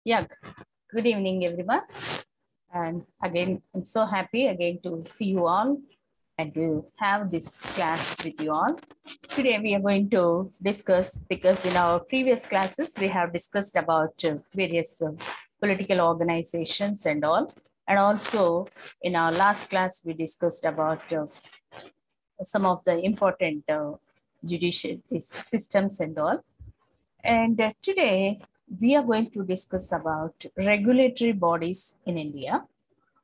Yeah, good evening, everyone. And again, I'm so happy again to see you all and to have this class with you all. Today, we are going to discuss, because in our previous classes, we have discussed about various political organizations and all. And also, in our last class, we discussed about some of the important judicial systems and all. And today we are going to discuss about regulatory bodies in India.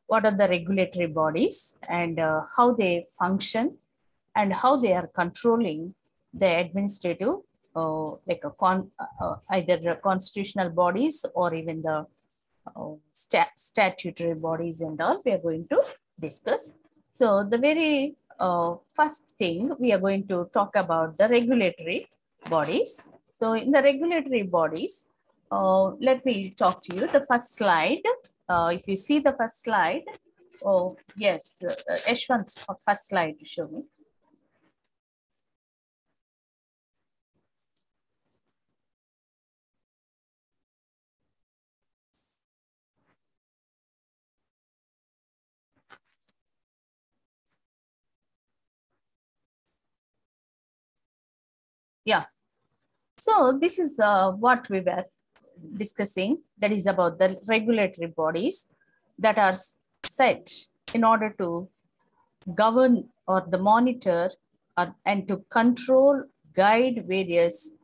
What are the regulatory bodies and how they function and how they are controlling the administrative, either the constitutional bodies or even the statutory bodies and all we are going to discuss. So the very first thing we are going to talk about the regulatory bodies. So in the regulatory bodies, let me talk to you. The first slide, if you see the first slide, oh yes, Yashwant, first slide to show me. Yeah. So this is what we were discussing, that is about the regulatory bodies that are set in order to govern or the monitor and to control, guide various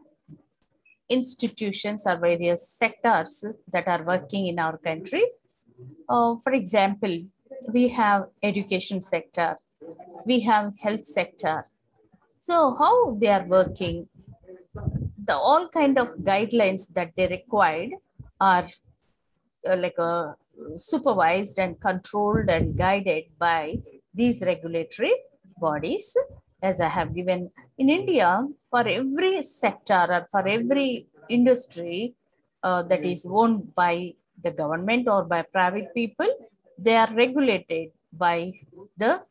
institutions or various sectors that are working in our country. For example, we have education sector, we have health sector. So how they are working, the all kind of guidelines that they required are supervised and controlled and guided by these regulatory bodies. As I have given in India, for every sector or for every industry that is owned by the government or by private people, they are regulated by the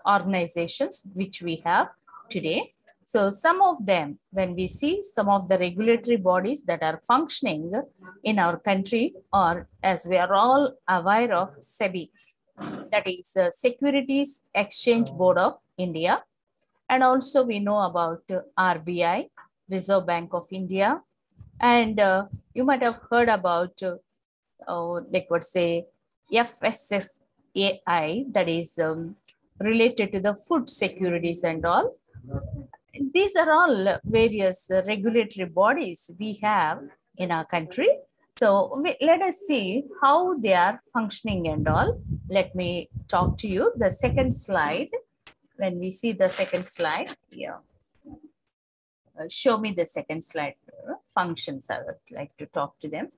organizations which we have today. So some of them, when we see some of the regulatory bodies that are functioning in our country, or as we are all aware of, SEBI, that is Securities Exchange Board of India. And also we know about RBI, Reserve Bank of India. And you might have heard about, FSSAI, that is related to the food securities and all. These are all various regulatory bodies we have in our country. So let us see how they are functioning and all. Let me talk to you. The second slide, when we see the second slide, yeah. Show me the second slide. Functions, I would like to talk to them.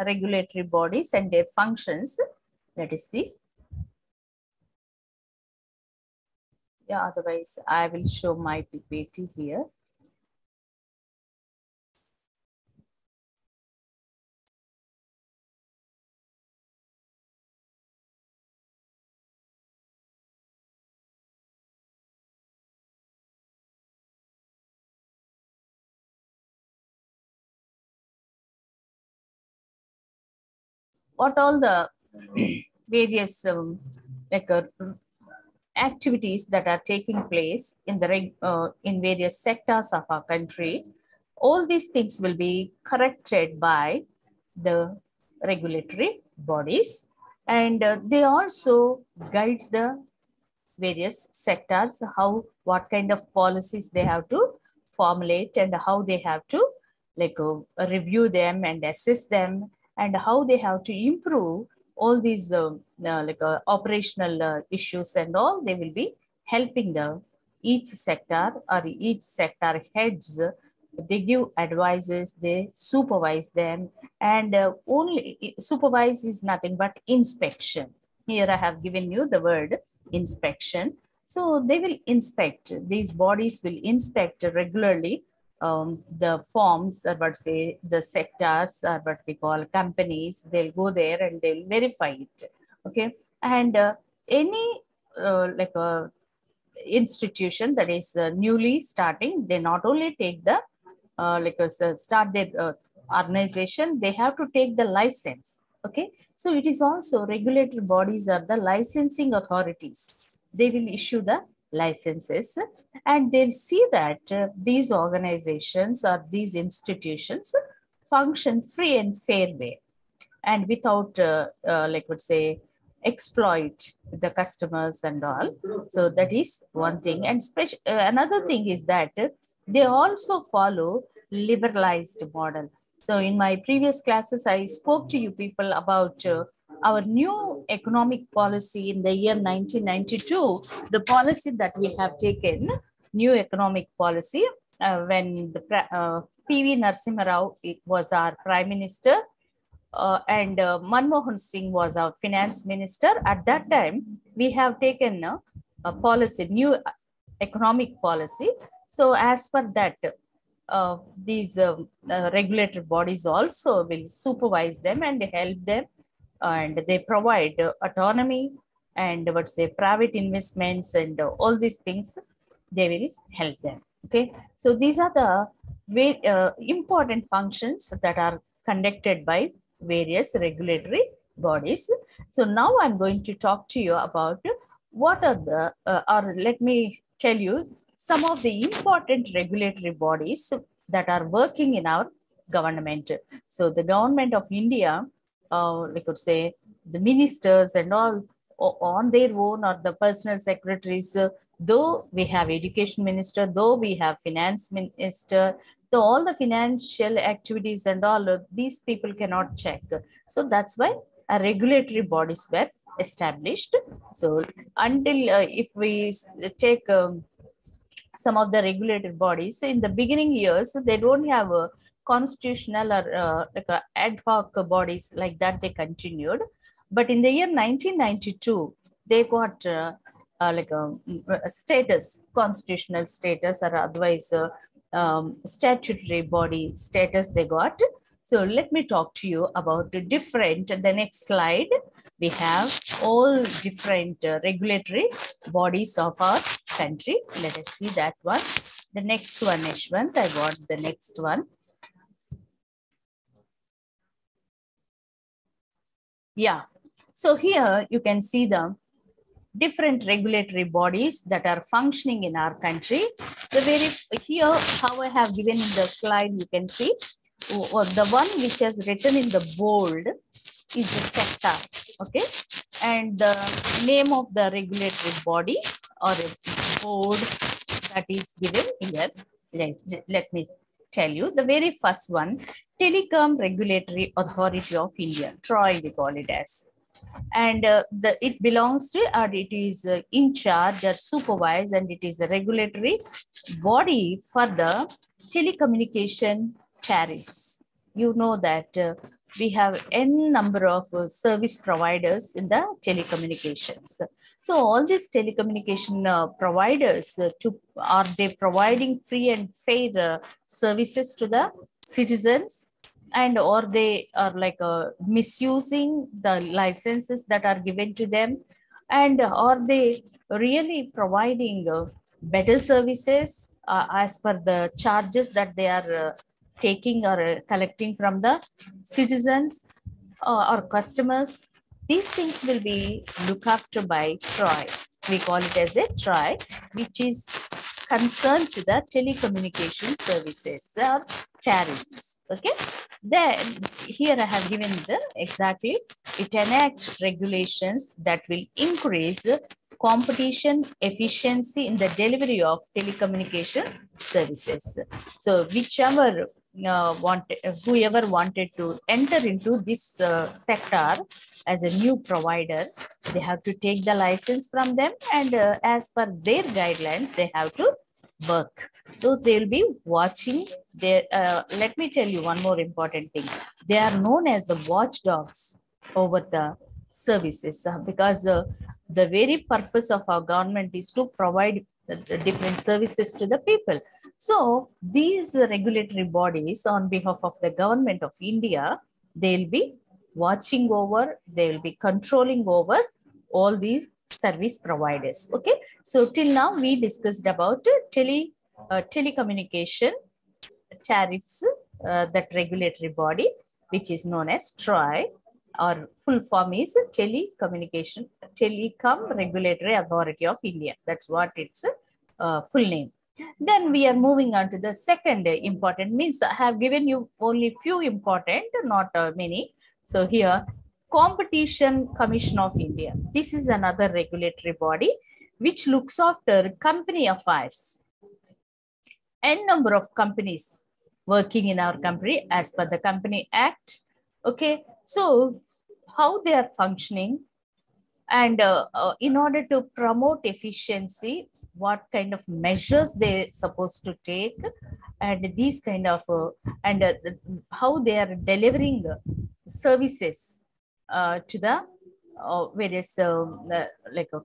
Regulatory bodies and their functions. Let us see. Yeah, otherwise I will show my PPT here. What all the various activities that are taking place in the in various sectors of our country, all these things will be corrected by the regulatory bodies, and they also guides the various sectors, how, what kind of policies they have to formulate and how they have to review them and assess them, and how they have to improve all these operational issues and all. They will be helping the each sector or each sector heads. They give advices, they supervise them, and only supervise is nothing but inspection. Here I have given you the word inspection. So they will inspect, these bodies will inspect regularly the forms, or what say the sectors, or what we call companies. They'll go there and they'll verify it. Okay. And any institution that is newly starting, they not only take the start their organization, they have to take the license. Okay, so it is also regulatory bodies are the licensing authorities. They will issue the licenses, and they'll see that these organizations or these institutions function free and fair way, and without like would say exploit the customers and all. So that is one thing. And another thing is that they also follow liberalized model. So in my previous classes, I spoke to you people about our new economic policy in the year 1992, the policy that we have taken, new economic policy, when the PV Narasimha Rao was our prime minister, and Manmohan Singh was our finance minister. At that time, we have taken a policy, new economic policy. So as per that, these regulatory bodies also will supervise them and help them, and they provide autonomy and what's say private investments and all these things, they will help them. Okay, so these are the very important functions that are conducted by various regulatory bodies. So now I'm going to talk to you about what are the, or let me tell you some of the important regulatory bodies that are working in our government. So the government of India, we could say the ministers and all on their own, or the personal secretaries, though we have education minister, though we have finance minister, so all the financial activities and all of these people cannot check. So that's why a regulatory bodies were established. So until if we take some of the regulatory bodies in the beginning years, they don't have a constitutional or like a ad hoc bodies like that, they continued. But in the year 1992, they got like a status, constitutional status, or otherwise statutory body status they got. So let me talk to you about the different, the next slide. We have all different regulatory bodies of our country. Let us see that one. The next one, Yashwant, I want the next one. Yeah, so here you can see the different regulatory bodies that are functioning in our country. The very here, how I have given in the slide, you can see the one which is written in the bold is the sector. Okay, and the name of the regulatory body or a board that is given here. Let me tell you the very first one, Telecom Regulatory Authority of India, TROI we call it as. And it belongs to, or it is in charge or supervised, and it is a regulatory body for the telecommunication tariffs. You know that we have n number of service providers in the telecommunications. So all these telecommunication providers, are they providing free and fair services to the citizens? And or they are like misusing the licenses that are given to them, and are they really providing better services as per the charges that they are taking or collecting from the citizens or customers? These things will be looked after by TROI. We call it as a TROI, which is concerned to the telecommunication services or tariffs. Okay, then here I have given the exactly, it enacts regulations that will increase competition efficiency in the delivery of telecommunication services. So whichever whoever wanted to enter into this sector as a new provider, they have to take the license from them, and as per their guidelines, they have to work. So they'll be watching their, let me tell you one more important thing. They are known as the watchdogs over the services because the very purpose of our government is to provide the different services to the people. So these regulatory bodies on behalf of the government of India, they'll be watching over, they'll be controlling over all these service providers. Okay, so till now we discussed about telecommunication tariffs that regulatory body, which is known as TROI, or full form is Telecom Regulatory Authority of India. That's what its full name. Then we are moving on to the second important, means I have given you only few important, not many. So here, Competition Commission of India. This is another regulatory body which looks after company affairs. N number of companies working in our country as per the Company Act. Okay, so how they are functioning, and in order to promote efficiency, what kind of measures they supposed to take, and these kind of how they are delivering services to the various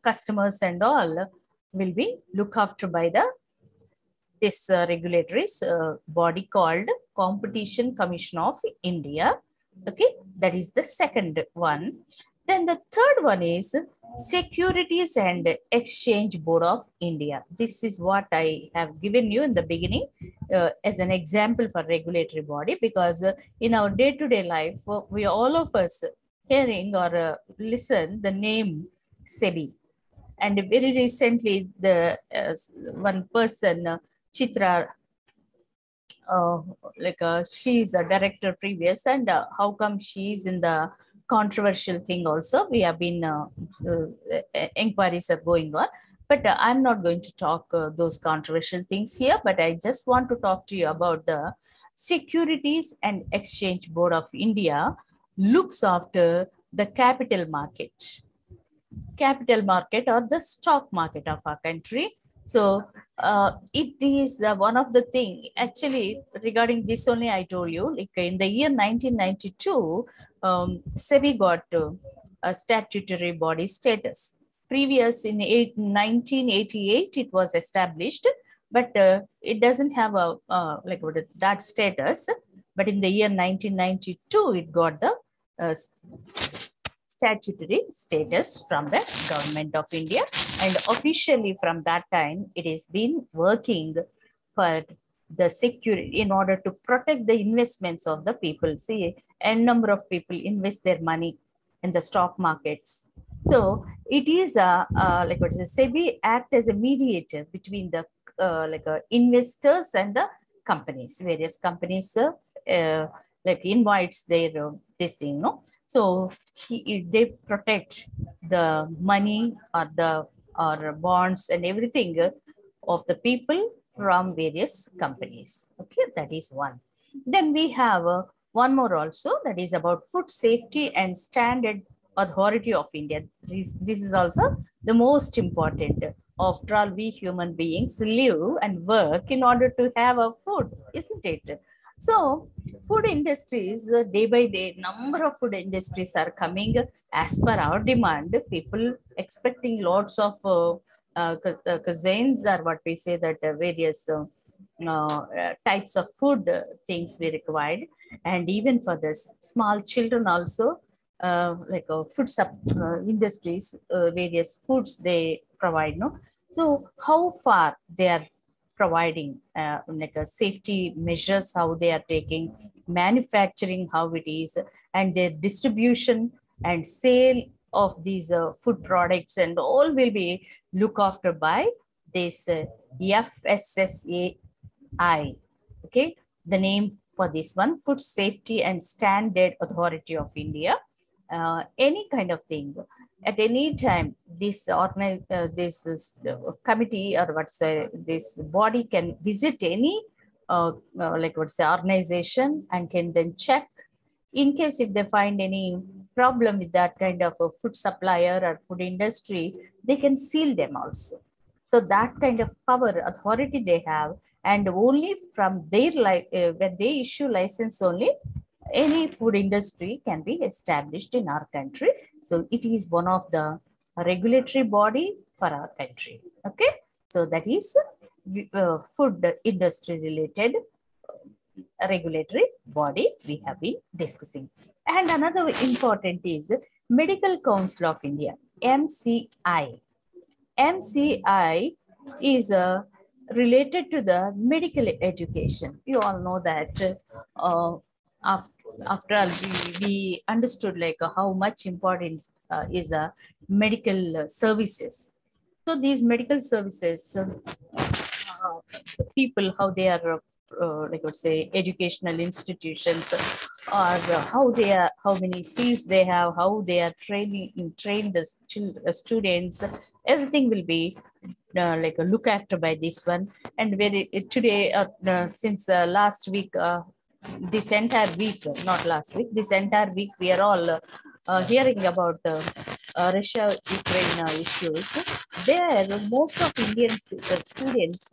customers and all, will be looked after by the this regulatory body called Competition Commission of India. Okay, that is the second one. Then the third one is Securities and Exchange Board of India. This is what I have given you in the beginning as an example for regulatory body, because in our day-to-day life, we all of us hearing or listen the name SEBI. And very recently, the one person, Chitra, she is a director previous, and how come she is in the controversial thing also? We have been inquiries are going on, but I'm not going to talk those controversial things here, but I just want to talk to you about the Securities and Exchange Board of India looks after the capital market or the stock market of our country. So it is one of the thing, actually, regarding this only I told you, like in the year 1992, SEBI got a statutory body status. Previous in 1988, it was established, but it doesn't have a that status. But in the year 1992, it got the statutory status from the government of India, and officially from that time it has been working for the security in order to protect the investments of the people. See, a number of people invest their money in the stock markets. So it is SEBI act as a mediator between the investors and the companies. Various companies invites their this thing, no? So they protect the money or bonds and everything of the people from various companies. Okay, that is one. Then we have one more also, that is about Food Safety and Standard Authority of India. This is also the most important. After all, we human beings live and work in order to have a food, isn't it? So food industries, day by day, number of food industries are coming as per our demand. People expecting lots of cuisines, or what we say, that various types of food things we required. And even for the small children also, food industries, various foods they provide, no? So how far they are providing safety measures, how they are taking, manufacturing, how it is, and their distribution and sale of these food products, and all will be looked after by this FSSAI. Okay, the name for this one, Food Safety and Standard Authority of India. Any kind of thing, at any time, this committee, or this body can visit any organization, and can then check. In case if they find any problem with that kind of a food supplier or food industry, they can seal them also. So that kind of power, authority they have, and only from their when they issue license only, any food industry can be established in our country. So it is one of the regulatory body for our country. Okay, so that is food industry related regulatory body we have been discussing. And another important is Medical Council of India, MCI. MCI is related to the medical education. You all know that after all, we understood like how much important is medical services. So these medical services, the people, how they are, like I would say, educational institutions, or how they are, how many seats they have, how they are trained the students, everything will be like a look after by this one. And very today, since last week, this entire week, not last week, this entire week, we are all hearing about Russia-Ukraine issues. There, most of Indian students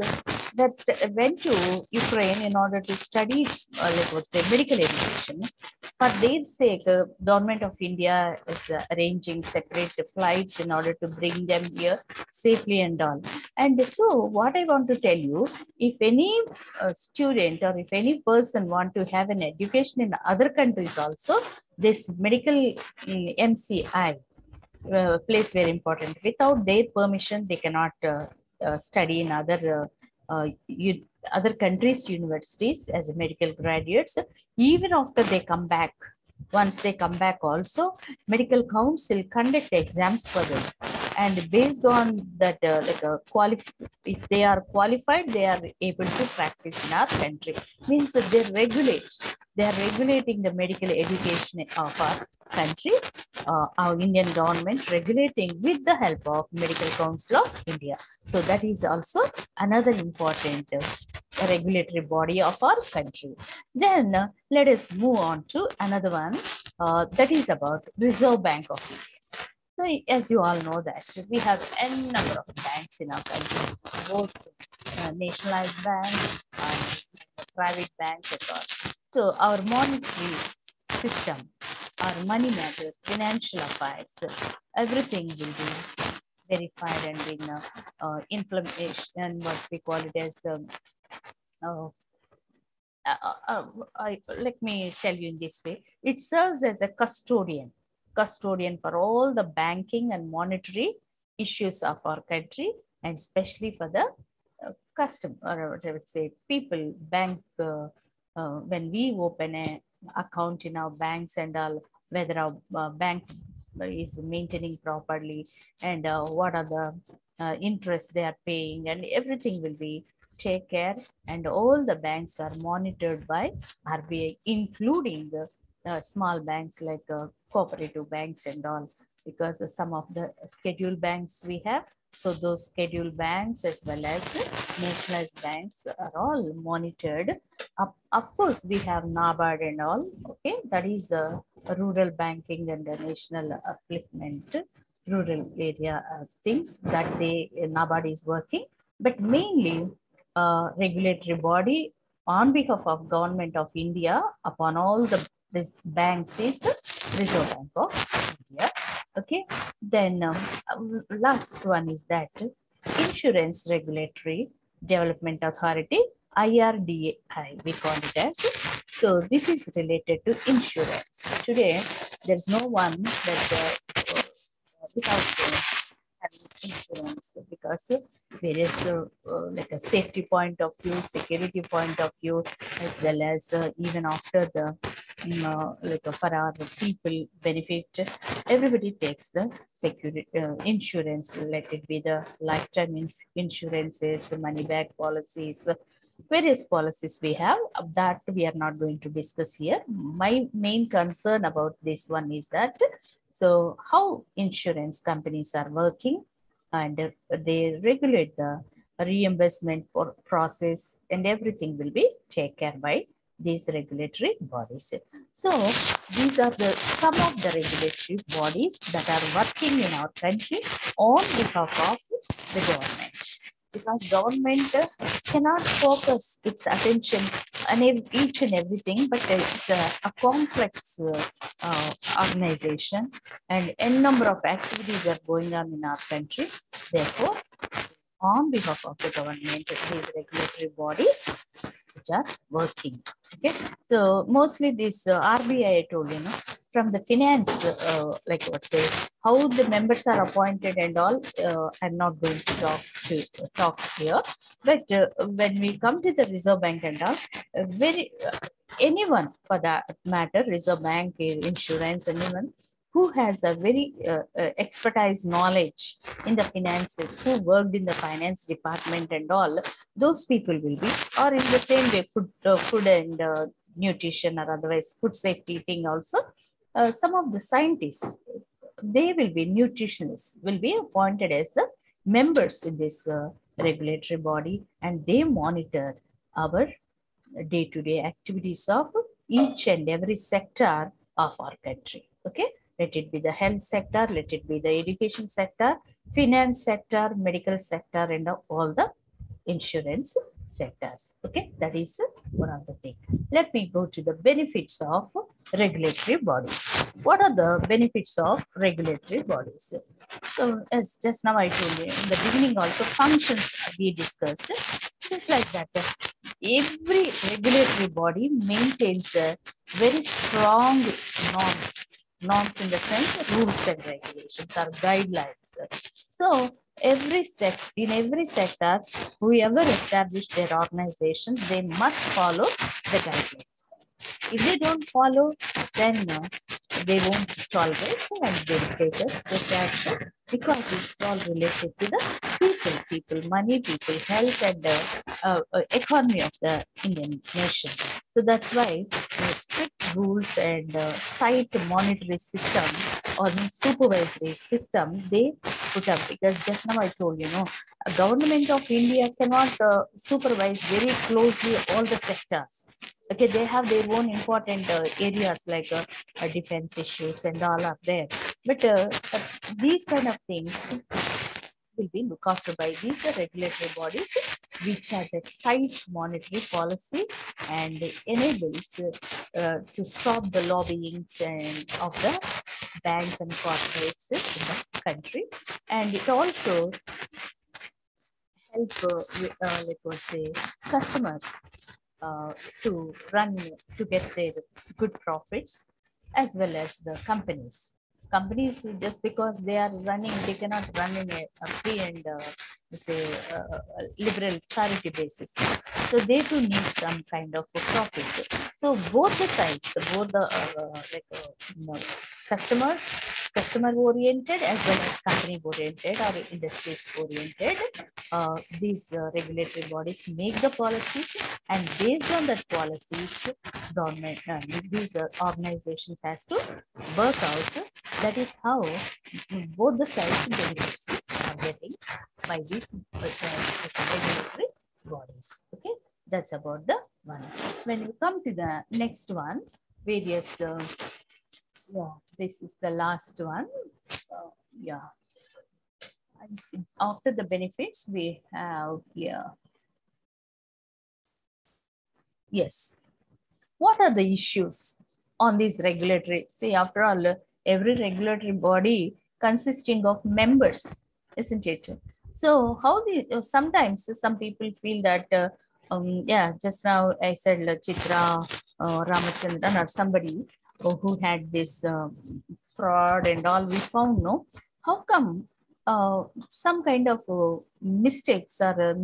that went to Ukraine in order to study, like what's the medical education. For their sake, government of India is arranging separate flights in order to bring them here safely and all. And so, what I want to tell you, if any student or if any person want to have an education in other countries also, this medical MCI plays very important. Without their permission, they cannot study in other countries' universities as a medical graduates. Even after they come back, once they come back also, medical council conduct exams for them. And based on that, if they are qualified, they are able to practice in our country. Means that they are regulating the medical education of our country, our Indian government regulating with the help of Medical Council of India. So that is also another important regulatory body of our country. Then let us move on to another one that is about Reserve Bank of India. So as you all know that we have n number of banks in our country, both nationalized banks and private banks at all. So our monetary system, our money matters, financial affairs, everything will be verified and in implementation, what we call it as uh, let me tell you in this way, it serves as a custodian for all the banking and monetary issues of our country, and especially for the custom, or what I would say, people, bank, when we open a account in our banks and all, whether our bank is maintaining properly, and what are the interest they are paying, and everything will be take care, and all the banks are monitored by RBI, including the small banks like cooperative banks and all, because some of the scheduled banks we have. So those scheduled banks as well as nationalized banks are all monitored. Of course, we have NABARD and all. Okay, that is rural banking and the national upliftment, rural area things that NABARD is working. But mainly regulatory body on behalf of government of India upon all the banks is the Reserve Bank of India. Okay, then last one is that Insurance Regulatory Development Authority, IRDAI, we call it as. So this is related to insurance. Today, there's no one that without having insurance, because various like a safety point of view, security point of view, as well as even after the like for our people benefit, everybody takes the security insurance. Let it be the lifetime insurances, money back policies, various policies we have, that we are not going to discuss here. My main concern about this one is that, so how insurance companies are working, and they regulate the reimbursement process, and everything will be taken care by these regulatory bodies. So these are the some of the regulatory bodies that are working in our country on behalf of the government, because government cannot focus its attention on each and everything, but it's a complex organization, and a number of activities are going on in our country. Therefore, on behalf of the government, these regulatory bodies which are working. Okay, so mostly this RBI, I told you, from the finance, like what say, how the members are appointed and all, I'm not going to talk here. But when we come to the Reserve Bank and all, very anyone for that matter, Reserve Bank, insurance, anyone who has a very expertise knowledge in the finances, who worked in the finance department and all, those people will be, or in the same way, food and nutrition or otherwise food safety thing also. Some of the scientists, they will be nutritionists, will be appointed as the members in this regulatory body, and they monitor our day-to-day activities of each and every sector of our country. Okay, let it be the health sector, let it be the education sector, finance sector, medical sector, and all the insurance sectors. Okay, that is one of the things. Let me go to the benefits of regulatory bodies. What are the benefits of regulatory bodies? So as just now I told you in the beginning also, functions we discussed, just like that. Every regulatory body maintains a very strong norms. Norms in the sense rules and regulations or guidelines. So in every sector, whoever established their organization, they must follow the guidelines. If they don't follow, then they won't tolerate and they'll take a strict action, because it's all related to the people, money, people, health, and economy of the Indian nation. So that's why strict rules and tight monetary system or supervisory system they put up, because just now I told you, a government of India cannot supervise very closely all the sectors. Okay, they have their own important areas like defense issues and all are there. But these kind of things will be looked after by these regulatory bodies, which has a tight monetary policy and enables to stop the lobbyings and of the banks and corporates in the country. And it also help, let us say, customers to get their good profits, as well as the companies. Companies, just because they are running, they cannot run in a free and say liberal charity basis. So they too need some kind of profits. So both the sides, both the customers, customer oriented, as well as company oriented or industries oriented, these regulatory bodies make the policies, and based on that policies, government, these organizations has to work out. That is how both the sides benefits are getting by these regulatory bodies. Okay, that's about the one. When you come to the next one, various, yeah, this is the last one. Yeah. After the benefits, we have here. Yes. What are the issues on these regulatory? See, after all, every regulatory body consisting of members, isn't it? So how sometimes some people feel that, yeah, just now I said Chitra, Ramachandran or somebody who had this fraud and all, we found, no, how come some kind of mistakes or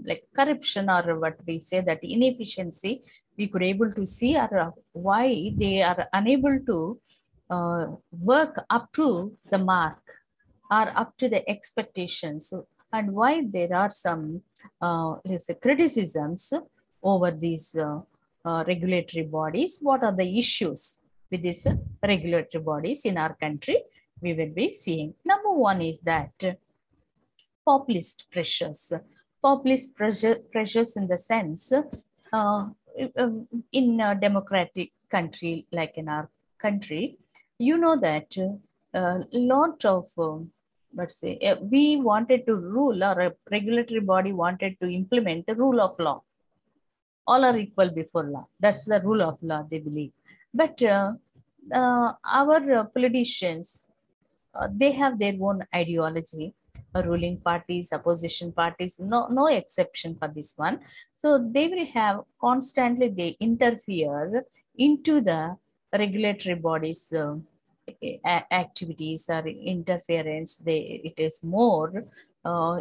like corruption, or what we say, that inefficiency, we could able to see, or why they are unable to work up to the mark or up to the expectations, and why there are some let's say criticisms over these regulatory bodies. What are the issues with these regulatory bodies in our country? We will be seeing. Number one is that populist pressures. Populist pressures in the sense, in a democratic country like in our country, you know that a lot of, let's say, we wanted to rule, or a regulatory body wanted to implement the rule of law. All are equal before law. That's the rule of law, they believe. But our politicians, they have their own ideology, ruling parties, opposition parties, no exception for this one. So they will have constantly, they interfere into the regulatory bodies activities or interference, it is more.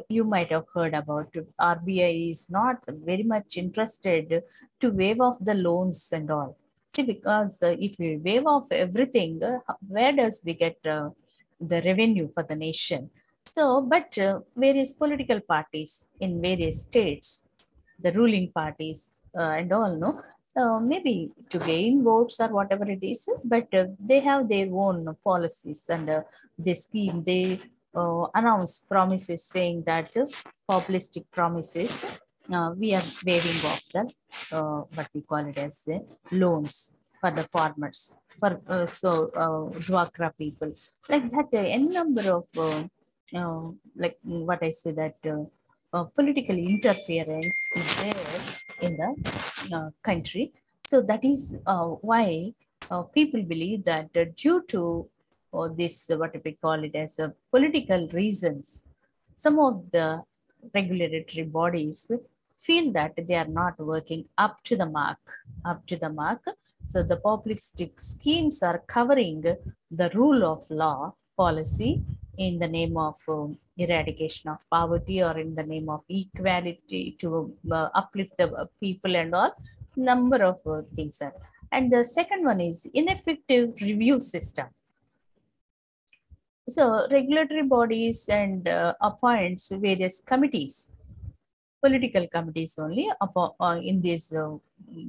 You might have heard about RBI is not very much interested to waive off the loans and all. See, because if we waive off everything, where does we get the revenue for the nation? So, but various political parties in various states, the ruling parties and all, no, maybe to gain votes or whatever it is, but they have their own policies and they scheme, they announce promises saying that populistic promises, we are waiving off the what we call it as loans for the farmers, for Dwakra people, like that. Any number of like what I say that political interference is there in the country. So that is why people believe that due to this, what we call it as political reasons, some of the regulatory bodies feel that they are not working up to the mark, up to the mark. So the populistic schemes are covering the rule of law policy in the name of eradication of poverty or in the name of equality to uplift the people and all, number of things are. And the second one is ineffective review system. So regulatory bodies and appoints various committees, political committees only in these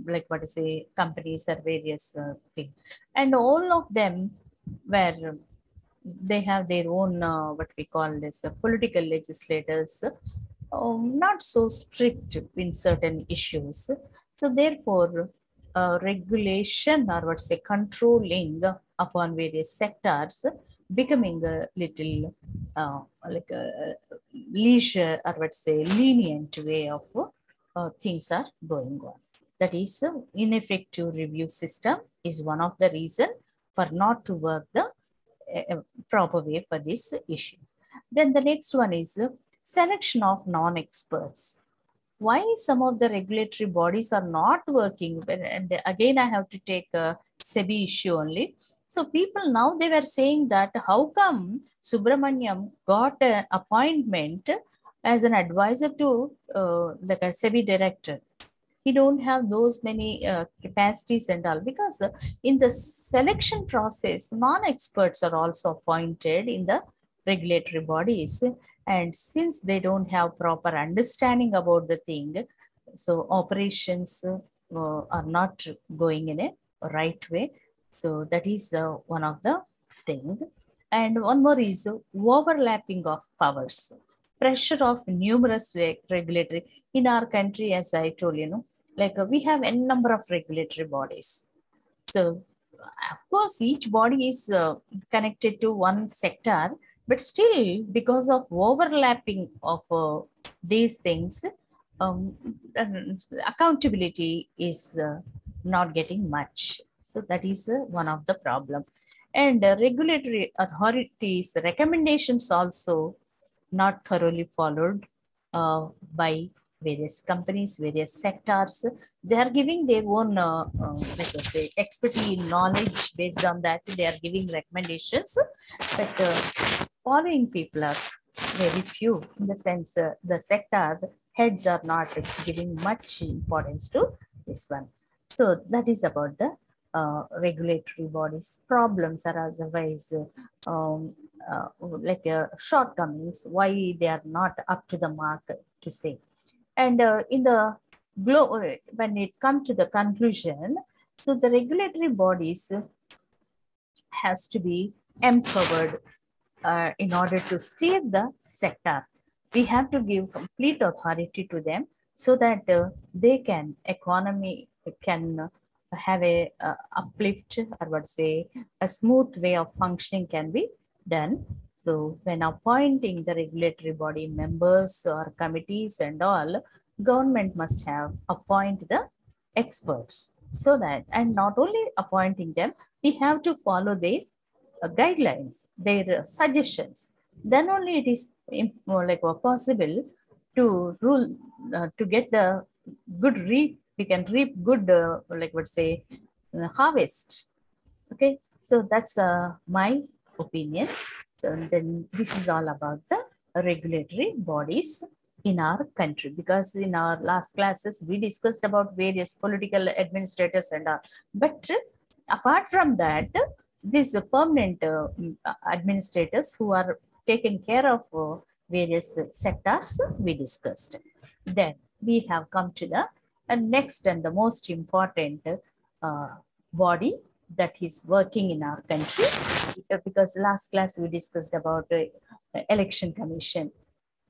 like what I say companies or various things, and all of them were, they have their own what we call as political legislators, not so strict in certain issues. So therefore, regulation or what's say controlling upon various sectors becoming a little like a leisure or what's say lenient way of things are going on. That is, ineffective review system is one of the reason for not to work the proper way for these issues. Then the next one is selection of non-experts. Why some of the regulatory bodies are not working? And again, I have to take a SEBI issue only. So people now, they were saying that how come Subramaniam got an appointment as an advisor to like a SEBI director? He don't have those many capacities and all, because in the selection process, non-experts are also appointed in the regulatory bodies. And since they don't have proper understanding about the thing, so operations are not going in a right way. So that is one of the thing. And one more is overlapping of powers, pressure of numerous regulatory in our country. As I told you, like we have a number of regulatory bodies. So of course, each body is connected to one sector, but still, because of overlapping of these things, um, accountability is not getting much. So that is one of the problem. And regulatory authorities' recommendations also not thoroughly followed by various companies, various sectors. They are giving their own, like I say, expertise, knowledge. Based on that, they are giving recommendations, but following people are very few. In the sense, the sector heads are not giving much importance to this one. So that is about the regulatory bodies problems, or otherwise like shortcomings, why they are not up to the mark, to say. And in the when it comes to the conclusion, so the regulatory bodies has to be empowered in order to steer the sector. We have to give complete authority to them so that they can, economy can have a uplift, or what say, a smooth way of functioning can be done. So when appointing the regulatory body members or committees and all, government must have appoint the experts, so that, and not only appointing them, we have to follow their guidelines, their suggestions. Then only it is like possible to rule, to get the good reap. We can reap good, like what say, harvest. Okay, so that's my opinion. So then this is all about the regulatory bodies in our country, because in our last classes we discussed about various political administrators and all. But apart from that, these permanent administrators who are taking care of various sectors we discussed. Then we have come to the next and the most important body that is working in our country, because last class we discussed about election commission.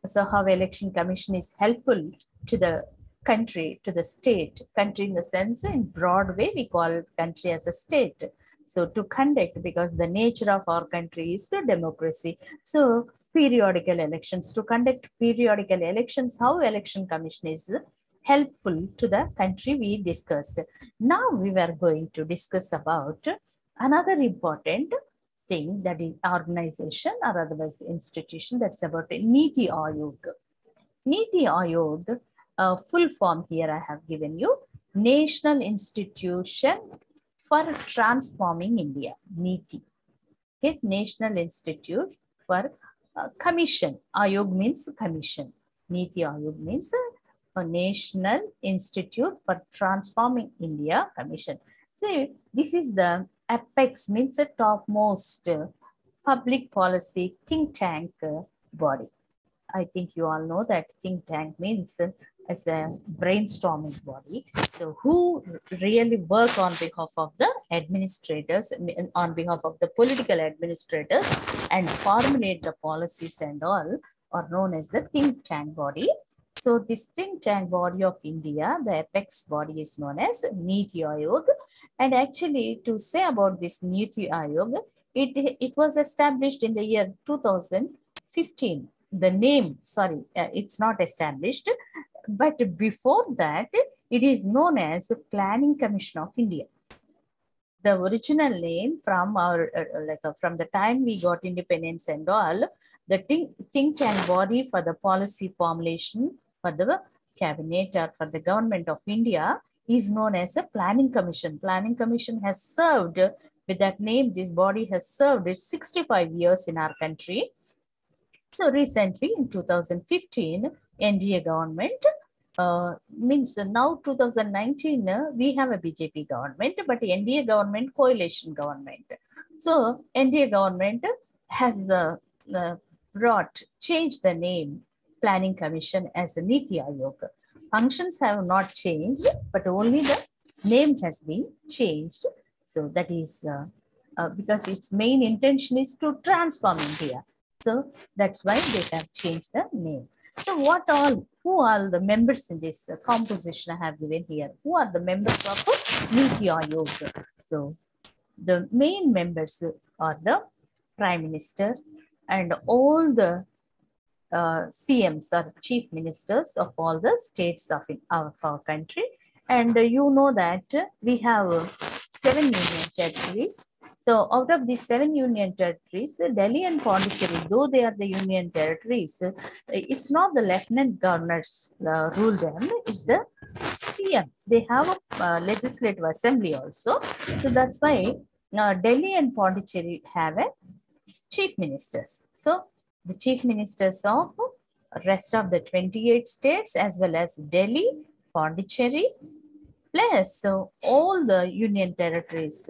So how election commission is helpful to the country, to the state, country in the sense in broad way we call country as a state. So to conduct, because the nature of our country is the democracy, so periodical elections, to conduct periodical elections, how election commission is helpful to the country we discussed. Now we were going to discuss about another important thing, that is organization or otherwise institution, that's about Niti Ayog. Niti Ayog, full form here I have given you, National Institution for Transforming India, Niti. Okay, National Institute for Commission. Ayog means commission. Niti Ayog means a National Institute for Transforming India Commission. So this is the apex, means the topmost public policy think tank body. I think you all know that think tank means as a brainstorming body. So who really work on behalf of the administrators, on behalf of the political administrators, and formulate the policies and all, are known as the think tank body. So this think tank body of India, the apex body, is known as Niti Ayog. And actually, to say about this Niti Ayog, it was established in the year 2015. The name, sorry, it's not established, but before that, it is known as Planning Commission of India. The original name from our from the time we got independence and all, the think tank body for the policy formulation for the cabinet or for the government of India is known as a Planning Commission. Planning Commission has served with that name. This body has served 65 years in our country. So recently in 2015, NDA government, means now 2019, we have a BJP government, but NDA government, coalition government. So NDA government has changed the name Planning Commission as a Niti Ayog. Functions have not changed, but only the name has been changed. So that is because its main intention is to transform India. So that's why they have changed the name. So who are the members in this composition I have given here? Who are the members of Niti Ayog? So the main members are the Prime Minister and all the CMs or chief ministers of all the states of our country. And you know that we have 7 union territories. So out of these 7 union territories, Delhi and Pondicherry, though they are the union territories, it's not the lieutenant governors rule them, it's the CM. They have a legislative assembly also. So that's why Delhi and Pondicherry have a chief ministers. So the chief ministers of rest of the 28 states as well as Delhi, Pondicherry, plus all the union territories,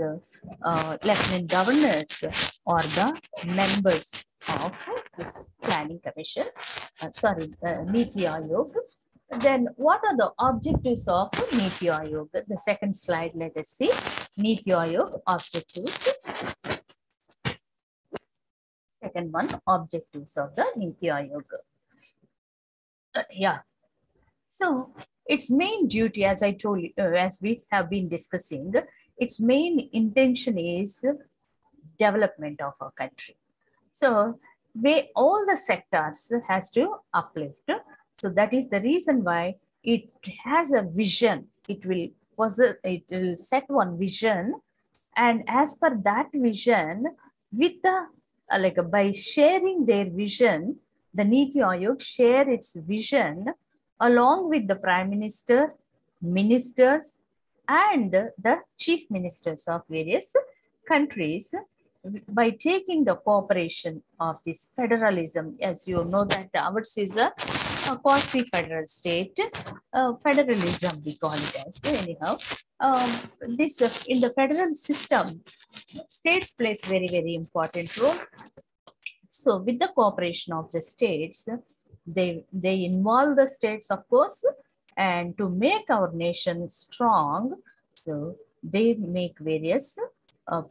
lieutenant governors are the members of this planning commission, Niti Ayog. Then what are the objectives of Niti Ayog? The second slide, let us see. Niti Ayog objectives. Second one, objectives of the Niti Ayog. Yeah. So its main duty, as I told you, as we have been discussing, its main intention is development of our country. So all the sectors has to uplift. So that is the reason why it has a vision. It will set one vision, and as per that vision, with the by sharing their vision, the Niti Ayog share its vision along with the Prime Minister, ministers, and the chief ministers of various countries, by taking the cooperation of this federalism, as you know that ours is a quasi-federal state, federalism we call it as. Anyhow, this in the federal system, states plays very important role. So with the cooperation of the states, they involve the states, of course, and to make our nation strong, so they make various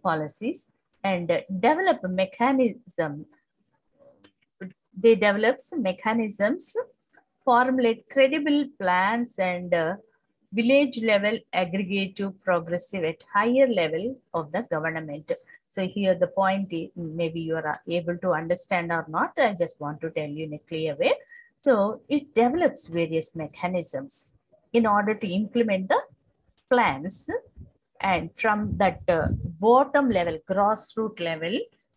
policies and develop a mechanism. They develop mechanisms, formulate credible plans, and village level, aggregative, progressive at higher level of the government. So here the point is, maybe you are able to understand or not, I just want to tell you in a clear way. So it develops various mechanisms in order to implement the plans, and from that bottom level, grassroots level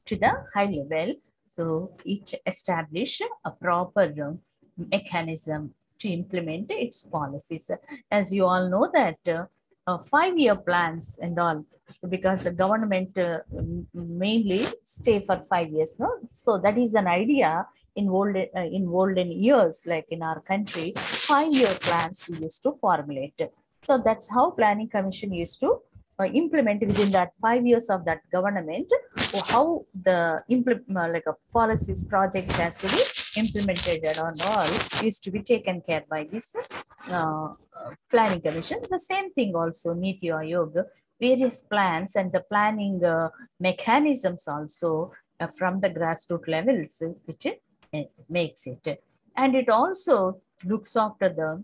to the high level. So each establish a proper mechanism to implement its policies. As you all know that 5-year plans and all, so because the government mainly stay for 5 years, no? So that is an idea in olden years, like in our country, 5-year plans we used to formulate. So that's how Planning Commission used to implement within that 5 years of that government, how the like a policies projects has to be implemented and all used to be taken care by this Planning Commission. The same thing also Niti Aayog, various plans and the planning mechanisms also from the grassroots levels, which makes it. And it also looks after the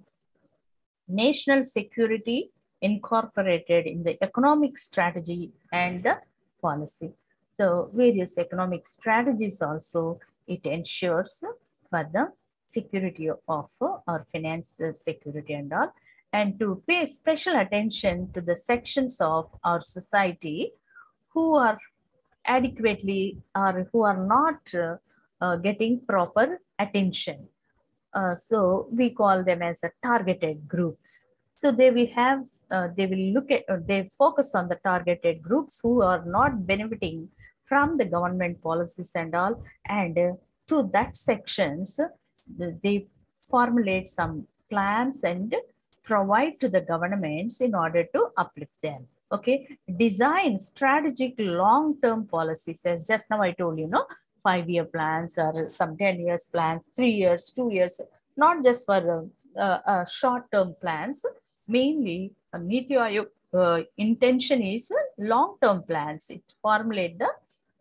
national security incorporated in the economic strategy and the policy. So various economic strategies also it ensures for the security of our finance security and all, and to pay special attention to the sections of our society who are adequately or who are not getting proper attention. So we call them as a targeted groups. So they will have, they will look at, they focus on the targeted groups who are not benefiting from the government policies and all. And to that sections, they formulate some plans and provide to the governments in order to uplift them. Okay, design strategic long-term policies. As just now I told you, 5-year plans or some 10 years plans, 3 years, 2 years, not just for short-term plans. Mainly, Niti Aayog intention is long-term plans. It formulate the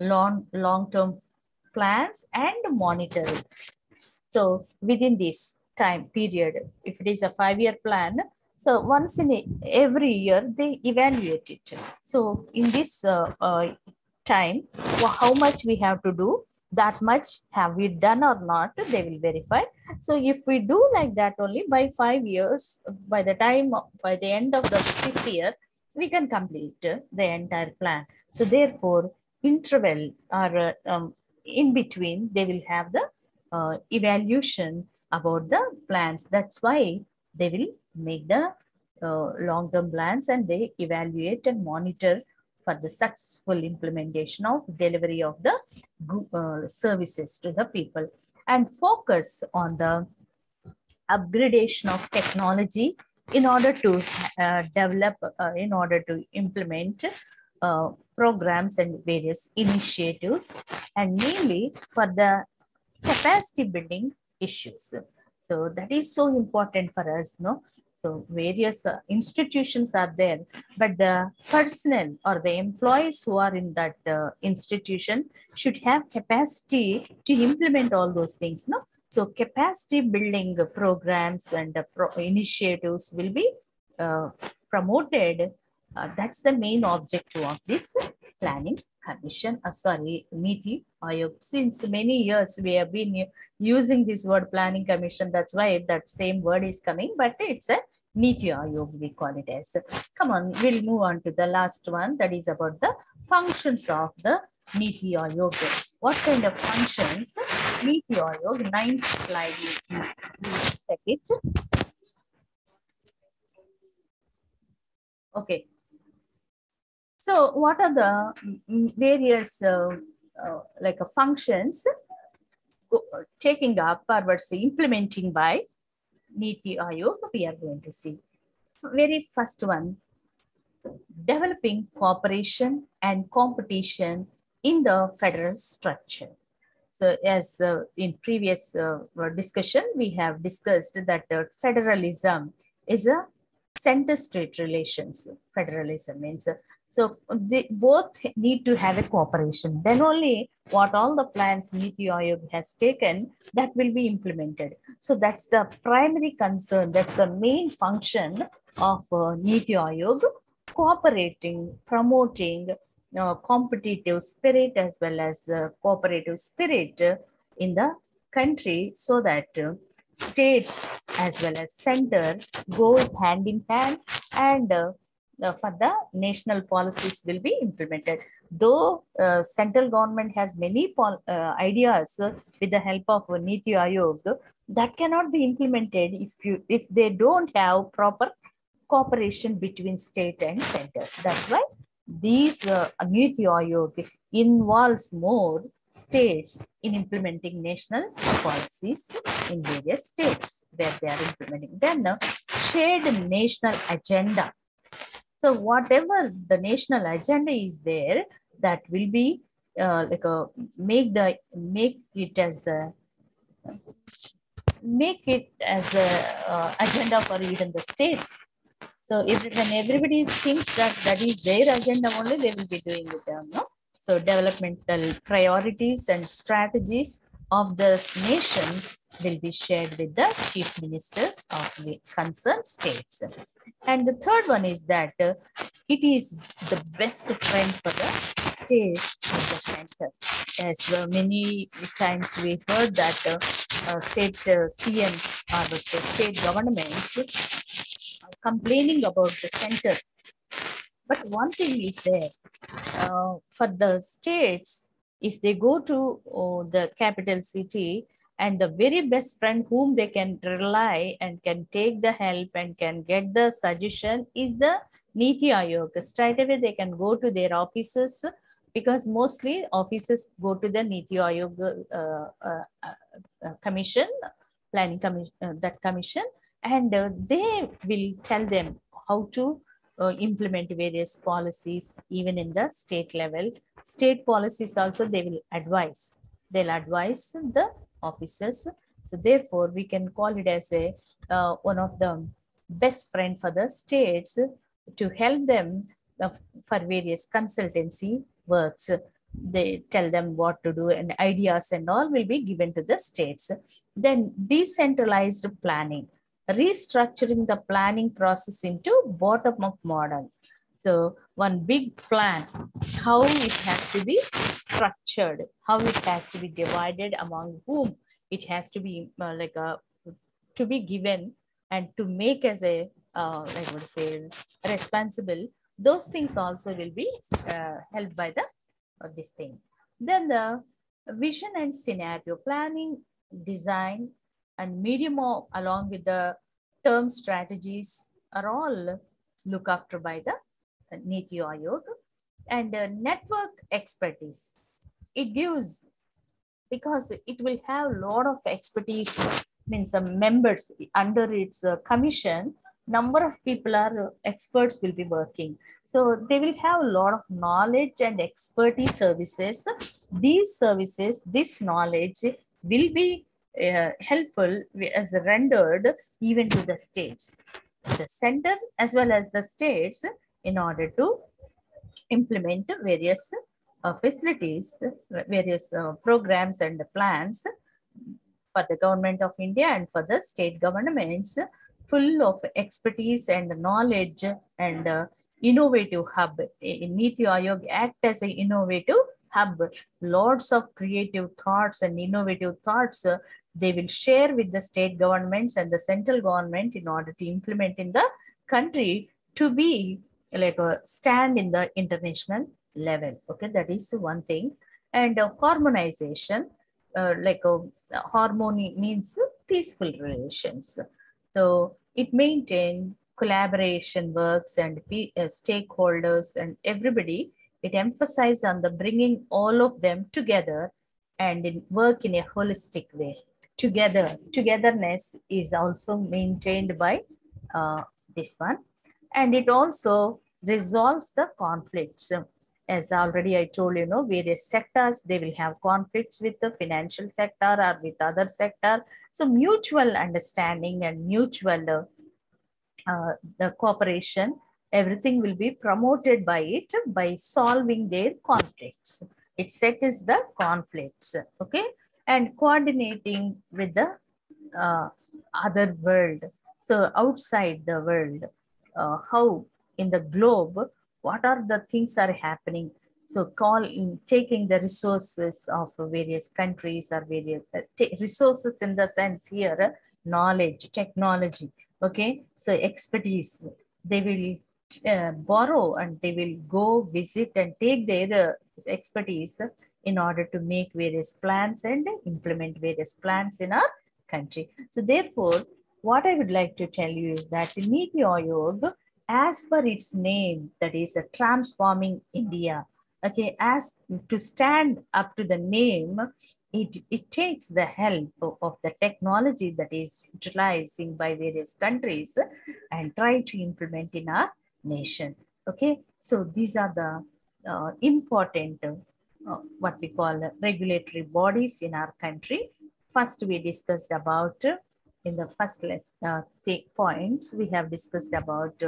long-term plans and monitor it. So within this time period, if it is a 5-year plan, so once in every year, they evaluate it. So in this time, how much we have to do, that much have we done or not, they will verify. So if we do like that only by 5 years, by the end of the 5th year, we can complete the entire plan. So therefore, interval or in between, they will have the evaluation about the plans. That's why they will make the long-term plans and they evaluate and monitor for the successful implementation of delivery of the services to the people, and focus on the upgradation of technology in order to develop, in order to implement programs and various initiatives, and mainly for the capacity building issues. So that is so important for us, no? So various institutions are there, but the personnel or the employees who are in that institution should have capacity to implement all those things, no? So capacity building programs and initiatives will be promoted. That's the main objective of this Planning Commission. Niti Aayog. Since many years we have been using this word Planning Commission. That's why that same word is coming, but it's a Niti Aayog, we call it as. Come on, we'll move on to the last one, that is about the functions of the Niti Aayog. What kind of functions Niti Aayog, 9th slide, please check it. Okay. So what are the various like functions taking up or what's implementing by Niti Aayog? We are going to see. Very first one, developing cooperation and competition in the federal structure. So as in previous discussion, we have discussed that federalism is a center-state relations. Federalism means, so they both need to have a cooperation. Then only what all the plans Niti Aayog has taken, that will be implemented. So that's the primary concern. That's the main function of Niti Aayog, cooperating, promoting competitive spirit as well as cooperative spirit in the country, so that states as well as center go hand in hand, and for the national policies will be implemented. Though central government has many ideas with the help of Niti Aayog, that cannot be implemented if they don't have proper cooperation between state and centers. That's why these Niti Aayog involves more states in implementing national policies in various states where they are implementing. Then shared national agenda. So whatever the national agenda is there, that will be like a make it as a agenda for even the states. So when everybody thinks that that is their agenda only, they will be doing it. No? So developmental priorities and strategies of the nation will be shared with the chief ministers of the concerned states. And the third one is that it is the best friend for the states and the center. As many times we heard that state CMs or state governments complaining about the center. But one thing is there, for the states, if they go to the capital city, and the very best friend whom they can rely and can take the help and can get the suggestion is the Niti Aayog. Straight away they can go to their offices, because mostly offices go to the Niti Aayog commission, planning commission, that commission, and they will tell them how to implement various policies, even in the state level. State policies also they will advise. They'll advise the officers. So therefore, we can call it as a one of the best friend for the states to help them for various consultancy works. They tell them what to do, and ideas and all will be given to the states. Then decentralized planning, restructuring the planning process into bottom-up model. So one big plan, how it has to be structured, how it has to be divided, among whom it has to be to be given, and to make as a like what say responsible. Those things also will be helped by the this thing. Then the vision and scenario planning, design, and medium along with the term strategies are all looked after by the Niti Aayog. And network expertise, it gives, because it will have a lot of expertise, means members under its commission. Number of people are experts will be working, so they will have a lot of knowledge and expertise services. These services, this knowledge will be helpful as rendered even to the states, the center as well as the states, in order to implement various facilities, various programs and plans for the government of India and for the state governments, full of expertise and knowledge and innovative hub. Niti Aayog act as an innovative hub. Lots of creative thoughts and innovative thoughts they will share with the state governments and the central government in order to implement in the country, to be like a stand in the international level. Okay, that is one thing. And harmonization, harmony means peaceful relations. So it maintains collaboration works and stakeholders and everybody. It emphasizes on the bringing all of them together and work in a holistic way. Togetherness is also maintained by this one, and it also resolves the conflicts. As already I told you, various sectors, they will have conflicts with the financial sector or with other sector. So mutual understanding and mutual the cooperation, everything will be promoted by it by solving their conflicts. It settles the conflicts, okay, and coordinating with the other world. So outside the world, how in the globe, what are the things are happening? So taking the resources of various countries or various resources in the sense here, knowledge, technology, okay, so expertise, they will borrow and they will go visit and take their expertise in order to make various plans and implement various plans in our country. So therefore, what I would like to tell you is that Niti Aayog, as per its name, that is a transforming India, okay, as to stand up to the name, it takes the help of the technology that is utilizing by various countries and try to implement in our nation. Okay, so these are the important what we call regulatory bodies in our country. First, we discussed about in the first points, we have discussed about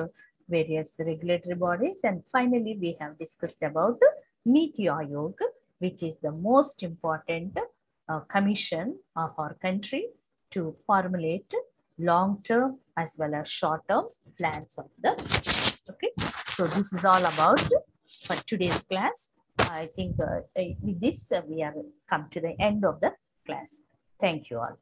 various regulatory bodies, and finally we have discussed about Niti Aayog, which is the most important commission of our country to formulate long-term as well as short-term plans of the okay. So this is all about for today's class. I think with this we have come to the end of the class. Thank you all.